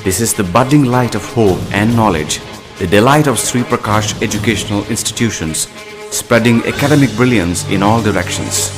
This is the budding light of hope and knowledge, the delight of Sri Prakash educational institutions, spreading academic brilliance in all directions.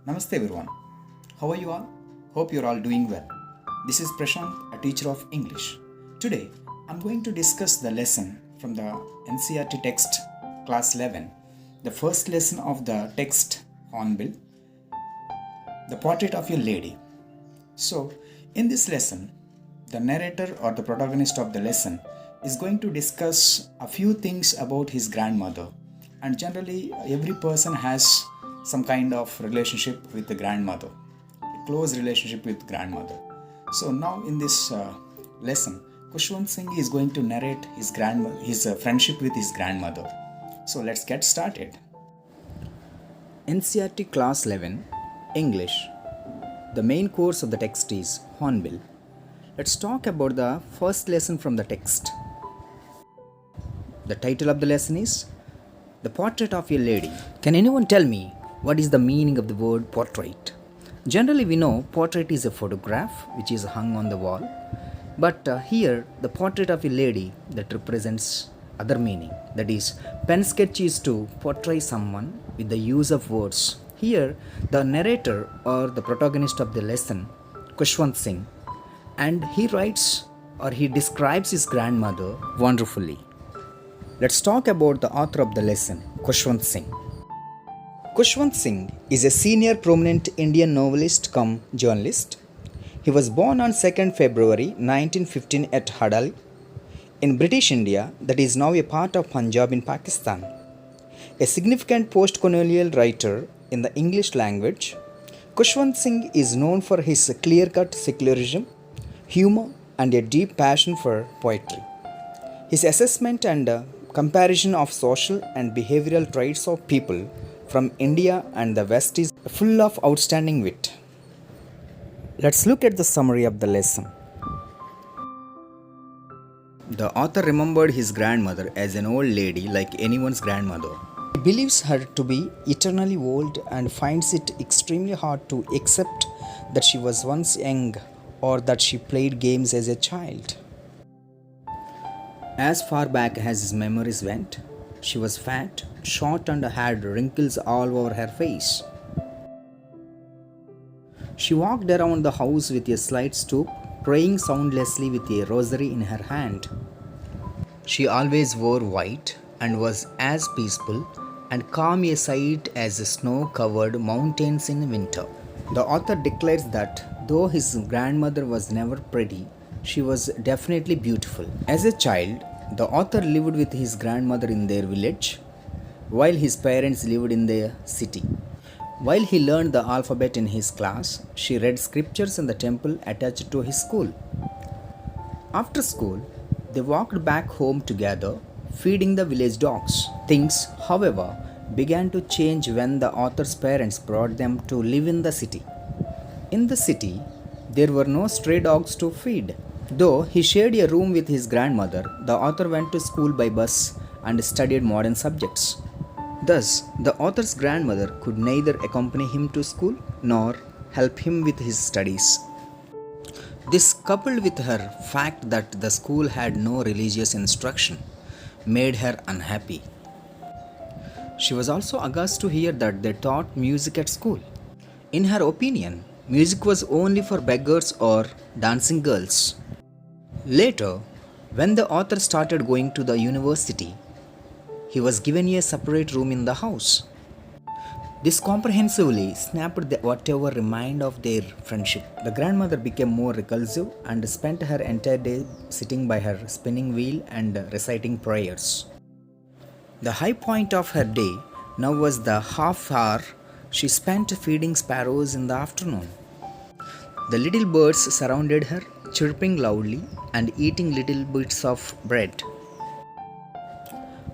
Namaste everyone. How are you all? Hope you're all doing well. This is Prasanth, a teacher of English. Today, I'm going to discuss the lesson from the NCERT text, Class 11, the first lesson of the text Hornbill, the portrait of a lady. So, in this lesson, the narrator or the protagonist of the lesson is going to discuss a few things about his grandmother. And generally, every person has some kind of relationship with the grandmother, a close relationship with grandmother. So now in this lesson, Khushwant Singh is going to narrate his friendship with his grandmother. So let's get started. NCERT Class 11, English. The main course of the text is Hornbill. Let's talk about the first lesson from the text. The title of the lesson is The Portrait of a Lady. Can anyone tell me what is the meaning of the word portrait? Generally we know portrait is a photograph which is hung on the wall. But here the portrait of a lady that represents other meaning. That is, pen sketch is to portray someone with the use of words. Here the narrator or the protagonist of the lesson, Khushwant Singh, and he writes or he describes his grandmother wonderfully. Let's talk about the author of the lesson, Khushwant Singh. Khushwant Singh is a senior prominent Indian novelist cum journalist. He was born on 2nd February 1915 at Hadal in British India, that is now a part of Punjab in Pakistan. A significant post-colonial writer in the English language, Khushwant Singh is known for his clear-cut secularism, humor and a deep passion for poetry. His assessment and comparison of social and behavioral traits of people from India and the West is full of outstanding wit. Let's look at the summary of the lesson. The author remembered his grandmother as an old lady like anyone's grandmother. He believes her to be eternally old and finds it extremely hard to accept that she was once young or that she played games as a child. As far back as his memories went, she was fat, short and had wrinkles all over her face. She walked around the house with a slight stoop, praying soundlessly with a rosary in her hand. She always wore white and was as peaceful and calm a sight as the snow-covered mountains in winter. The author declares that though his grandmother was never pretty, she was definitely beautiful. As a child, the author lived with his grandmother in their village, while his parents lived in the city. While he learned the alphabet in his class, she read scriptures in the temple attached to his school. After school, they walked back home together, feeding the village dogs. Things, however, began to change when the author's parents brought them to live in the city. In the city, there were no stray dogs to feed. Though he shared a room with his grandmother, the author went to school by bus and studied modern subjects. Thus, the author's grandmother could neither accompany him to school nor help him with his studies. This, coupled with her fact that the school had no religious instruction, made her unhappy. She was also aghast to hear that they taught music at school. In her opinion, music was only for beggars or dancing girls. Later, when the author started going to the university, he was given a separate room in the house. This comprehensively snapped whatever remained of their friendship. The grandmother became more repulsive and spent her entire day sitting by her spinning wheel and reciting prayers. The high point of her day now was the half hour she spent feeding sparrows in the afternoon. The little birds surrounded her, chirping loudly and eating little bits of bread.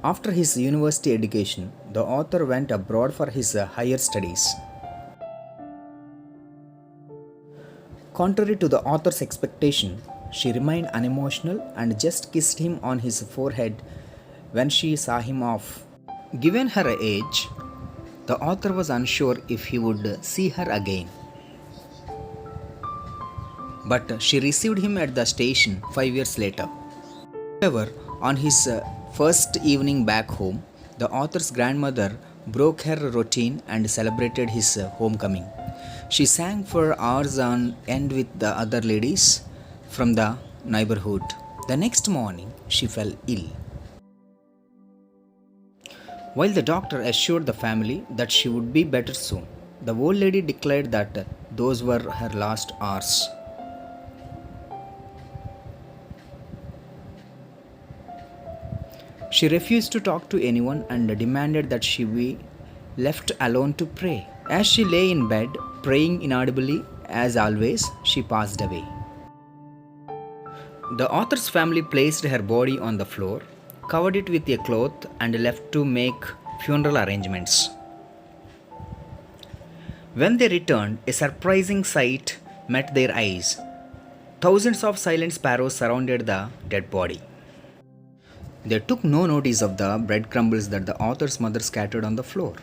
After his university education, the author went abroad for his higher studies. Contrary to the author's expectation, she remained unemotional and just kissed him on his forehead when she saw him off. Given her age, The author was unsure if he would see her again. But she received him at the station 5 years later. However, on his first evening back home, the author's grandmother broke her routine and celebrated his homecoming. She sang for hours on end with the other ladies from the neighborhood. The next morning, she fell ill. While the doctor assured the family that she would be better soon, the old lady declared that those were her last hours. She refused to talk to anyone and demanded that she be left alone to pray. As she lay in bed, praying inaudibly as always, she passed away. The author's family placed her body on the floor, covered it with a cloth, and left to make funeral arrangements. When they returned, a surprising sight met their eyes. Thousands of silent sparrows surrounded the dead body. They took no notice of the bread crumbles that the author's mother scattered on the floor,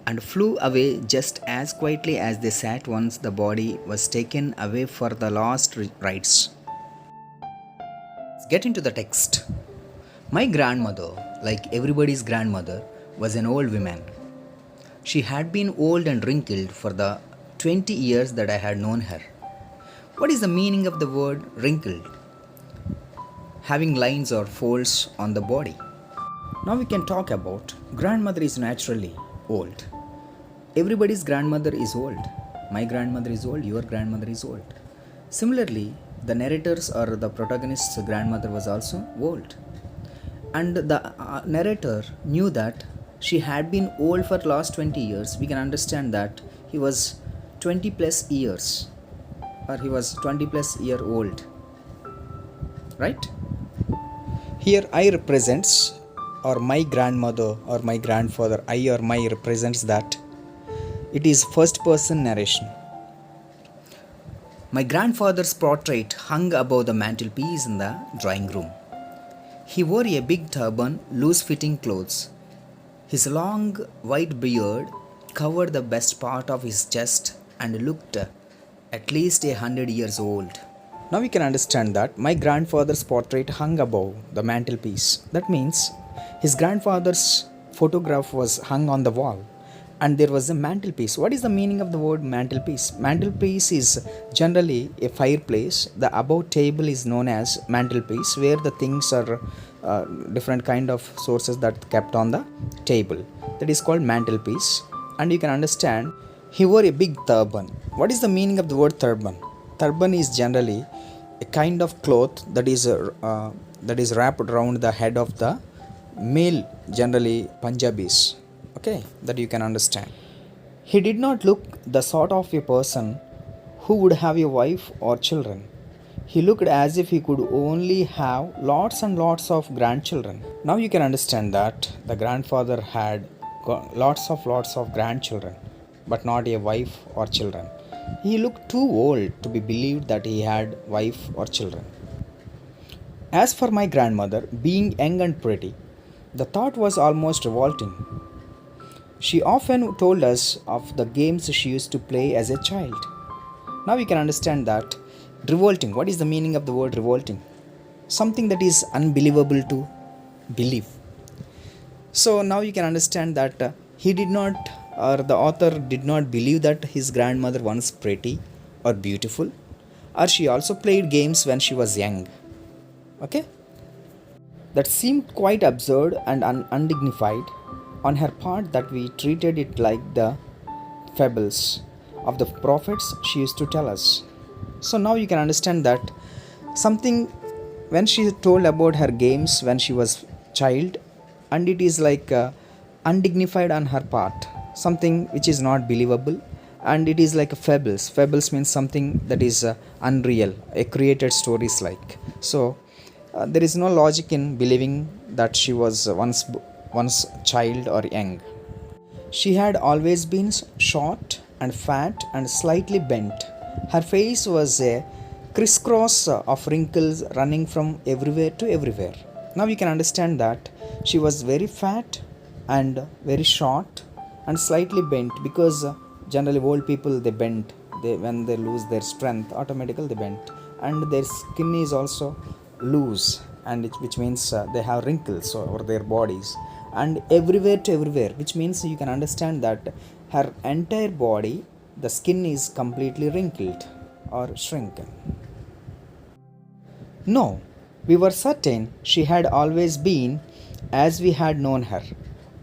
and flew away just as quietly as they sat once the body was taken away for the last rites. Let's get into the text. My grandmother, like everybody's grandmother, was an old woman. She had been old and wrinkled for the 20 years that I had known her. What is the meaning of the word wrinkled? Having lines or folds on the body. Now we can talk about grandmother is naturally old. Everybody's grandmother is old. My grandmother is old, your grandmother is old. Similarly, the narrator's or the protagonist's grandmother was also old. And the narrator knew that she had been old for the last 20 years. We can understand that he was 20 plus years, or he was 20 plus year old. Right? Here I represents, or my grandmother or my grandfather, I or my represents that. It is first person narration. My grandfather's portrait hung above the mantelpiece in the drawing room. He wore a big turban, loose fitting clothes. His long white beard covered the best part of his chest and looked at least 100 years old. Now we can understand that my grandfather's portrait hung above the mantelpiece. That means his grandfather's photograph was hung on the wall and there was a mantelpiece. What is the meaning of the word mantelpiece? Mantelpiece is generally a fireplace. The above table is known as mantelpiece, where the things are different kind of sources that kept on the table. That is called mantelpiece. And you can understand he wore a big turban. What is the meaning of the word turban? Turban is generally a kind of cloth that is wrapped around the head of the male, generally Punjabis. Okay, that you can understand. He did not look the sort of a person who would have a wife or children. He looked as if he could only have lots and lots of grandchildren. Now you can understand that the grandfather had lots of grandchildren, but not a wife or children. He looked too old to be believed that he had wife or children. As for my grandmother, being young and pretty, the thought was almost revolting. She often told us of the games she used to play as a child. Now we can understand that revolting. What is the meaning of the word revolting? Something that is unbelievable to believe. So now you can understand that he did not, or the author did not believe that his grandmother was pretty or beautiful, or she also played games when she was young. Okay? That seemed quite absurd and undignified on her part, that we treated it like the fables of the prophets she used to tell us. So now you can understand that something when she told about her games when she was child, and it is like undignified on her part, something which is not believable, and it is like a fables means something that is unreal, a created stories like. So there is no logic in believing that she was once child or young. She had always been short and fat and slightly bent. Her face was a crisscross of wrinkles running from everywhere to everywhere. Now we can understand that she was very fat and very short and slightly bent because generally old people they bend. When they lose their strength, automatically they bend, and their skin is also loose, and which means they have wrinkles over their bodies, and everywhere to everywhere, which means you can understand that her entire body, the skin is completely wrinkled or shrunken. No, we were certain she had always been as we had known her,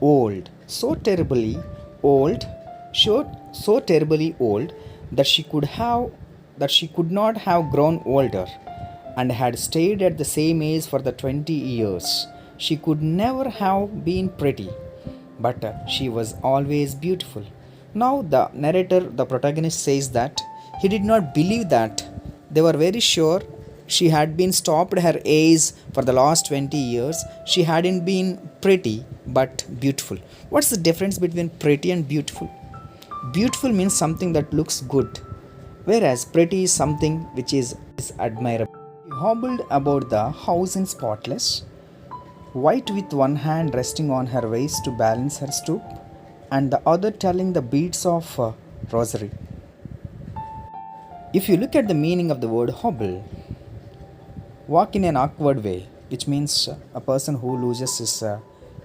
old, so terribly old, so terribly old that she could not have grown older, and had stayed at the same age for the 20 years. She could never have been pretty, but she was always beautiful. Now, the narrator, the protagonist, says that he did not believe that. They were very sure she had been stopped her age for the last 20 years. She hadn't been pretty, but beautiful. What's the difference between pretty and beautiful? Beautiful means something that looks good, whereas pretty is something which is admirable. She hobbled about the house in spotless white, with one hand resting on her waist to balance her stoop, and the other telling the beads of a rosary. If you look at the meaning of the word hobble, walk in an awkward way, which means a person who loses his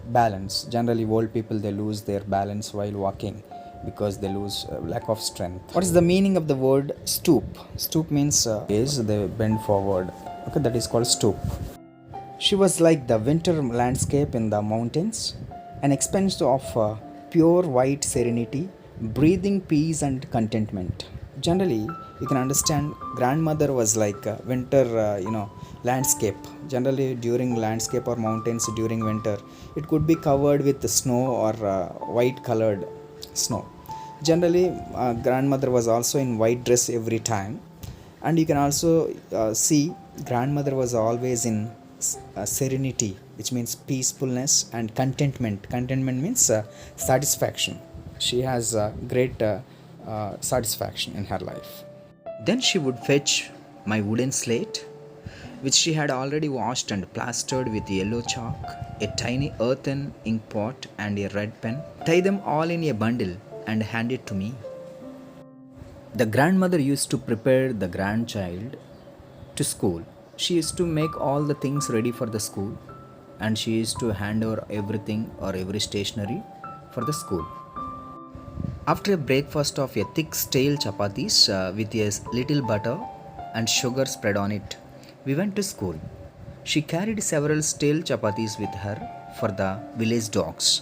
balance. Generally, old people they lose their balance while walking because they lose lack of strength. What is the meaning of the word stoop? Stoop means is they bend forward. Okay, that is called stoop. She was like the winter landscape in the mountains, an expanse of pure white serenity, breathing peace and contentment. Generally, you can understand grandmother was like winter, landscape. Generally, during landscape or mountains during winter, it could be covered with snow or white colored snow. Generally, grandmother was also in white dress every time, and you can also see grandmother was always in serenity, which means peacefulness and contentment. Contentment means satisfaction. She has great satisfaction in her life. Then she would fetch my wooden slate, which she had already washed and plastered with yellow chalk, a tiny earthen ink pot, and a red pen, tie them all in a bundle, and hand it to me. The grandmother used to prepare the grandchild to school. She used to make all the things ready for the school, and she used to hand over everything or every stationery for the school. After a breakfast of a thick stale chapatis with a little butter and sugar spread on it, we went to school. She carried several stale chapatis with her for the village dogs.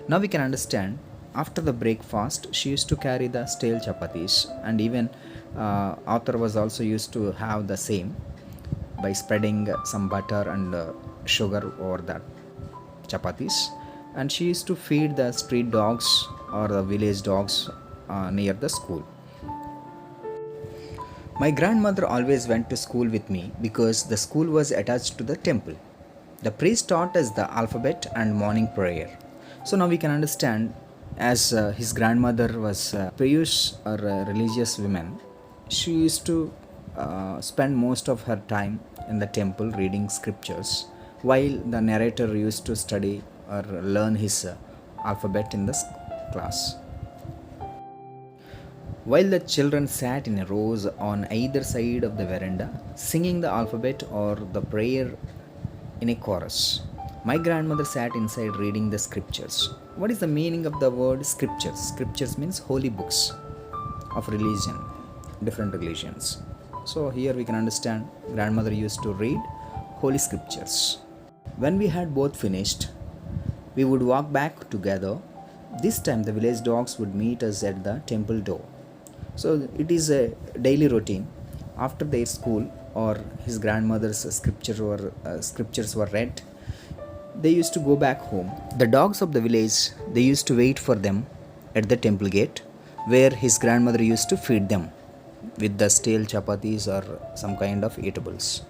Now we can understand, after the breakfast, she used to carry the stale chapatis, and even author was also used to have the same by spreading some butter and sugar over that chapatis, and she used to feed the street dogs or the village dogs near the school. My grandmother always went to school with me because the school was attached to the temple. The priest taught us the alphabet and morning prayer. So now we can understand, as his grandmother was pious or religious woman, she used to spend most of her time in the temple reading scriptures, while the narrator used to study or learn his alphabet in the class. While the children sat in rows on either side of the veranda, singing the alphabet or the prayer in a chorus, my grandmother sat inside reading the scriptures. What is the meaning of the word scriptures? Scriptures means holy books of religion, different religions. So here we can understand grandmother used to read holy scriptures. When we had both finished, we would walk back together. This time the village dogs would meet us at the temple door. So it is a daily routine. After their school or his grandmother's scriptures were read, they used to go back home. The dogs of the village, they used to wait for them at the temple gate, where his grandmother used to feed them with the stale chapatis or some kind of eatables.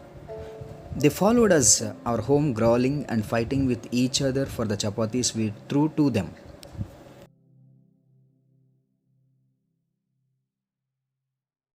They followed us our home, growling and fighting with each other for the chapatis we threw to them.